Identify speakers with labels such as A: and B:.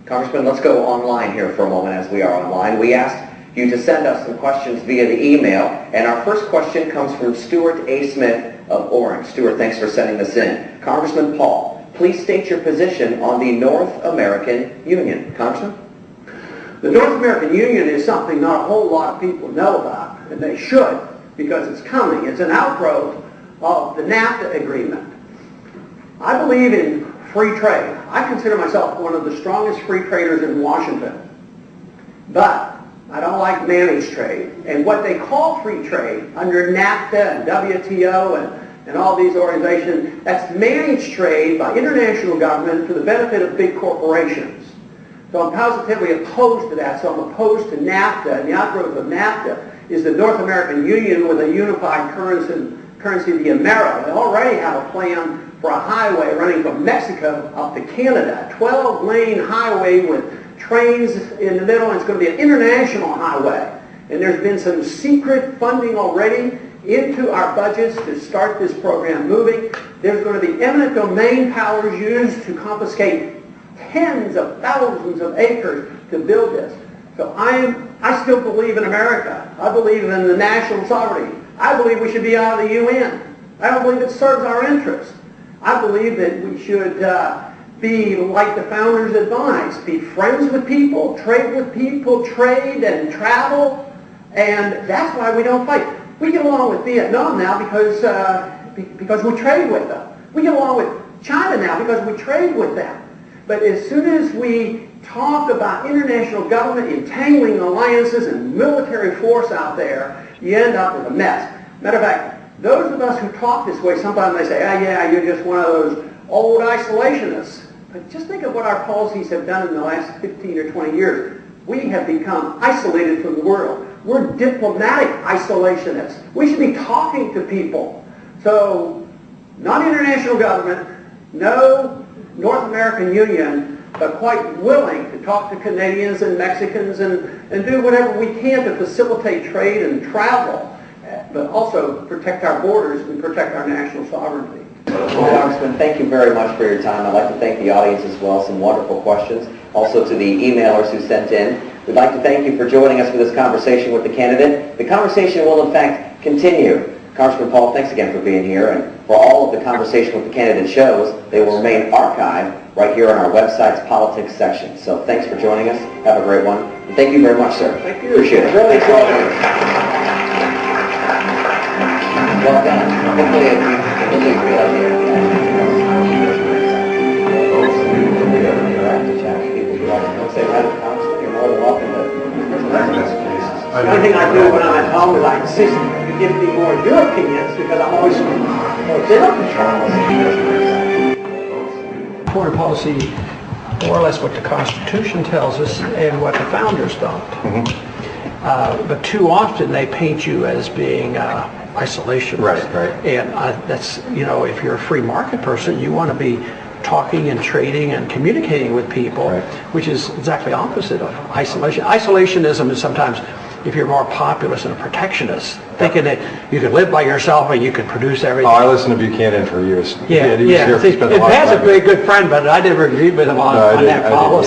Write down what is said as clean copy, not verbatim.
A: Congressman, let's go online here for a moment as we are online. We asked you to send us some questions via the email, and our first question comes from Stuart A. Smith of Orange. Stuart, thanks for sending this in. Congressman Paul, please state your position on the North American Union. Congressman?
B: The North American Union is something not a whole lot of people know about, and they should, because it's coming. It's an outgrowth of the NAFTA agreement. I believe in free trade. I consider myself one of the strongest free traders in Washington. But I don't like managed trade. And what they call free trade under NAFTA and WTO and all these organizations, that's managed trade by international government for the benefit of big corporations. So I'm positively opposed to that. So I'm opposed to NAFTA, and the outgrowth of NAFTA is the North American Union with a unified currency, the Amero. They already have a plan for a highway running from Mexico up to Canada, a 12-lane highway with trains in the middle, and it's going to be an international highway. And there's been some secret funding already into our budgets to start this program moving. There's going to be eminent domain powers used to confiscate tens of thousands of acres to build this. So I still believe in America. I believe in the national sovereignty. I believe we should be out of the UN. I don't believe it serves our interests. I believe that we should be like the founders advised, be friends with people, trade and travel, and that's why we don't fight. We get along with Vietnam now because we trade with them. We get along with China now because we trade with them. But as soon as we talk about international government entangling alliances and military force out there, you end up with a mess. Matter of fact, those of us who talk this way, sometimes they say, yeah, you're just one of those old isolationists. But just think of what our policies have done in the last 15 or 20 years. We have become isolated from the world. We're diplomatic isolationists. We should be talking to people. So, not international government, no North American Union, but quite willing to talk to Canadians and Mexicans and do whatever we can to facilitate trade and travel, but also protect our borders and protect our national sovereignty.
A: Well, Congressman, thank you very much for your time. I'd like to thank the audience as well. Some wonderful questions. Also to the emailers who sent in. We'd like to thank you for joining us for this conversation with the candidate. The conversation will, in fact, continue. Congressman Paul, thanks again for being here. And for all of the conversation with the candidate shows, they will remain archived right here on our website's politics section. So thanks for joining us. Have a great one. And thank you very much, sir.
B: Thank you.
A: Appreciate it.
B: Really enjoyed it.
A: Well done. Hopefully it's a good idea. Interact to chat with people who want to say hi to the Congressman. You're more than welcome to.
B: The only thing I do when I'm at home is I insist you give me more of your opinions because I'm always foreign policy, more or less what the Constitution tells us and what the founders thought. But too often they paint you as being isolationist.
C: Right.
B: And that's, if you're a free market person, you want to be talking and trading and communicating with people, which is exactly opposite of isolation. Isolationism is sometimes, if you're more populist and a protectionist, thinking that you can live by yourself and you can produce everything.
C: Oh, I listened to Buchanan for years.
B: Yeah. Pad's a very good friend, but I never agreed with him on that policy.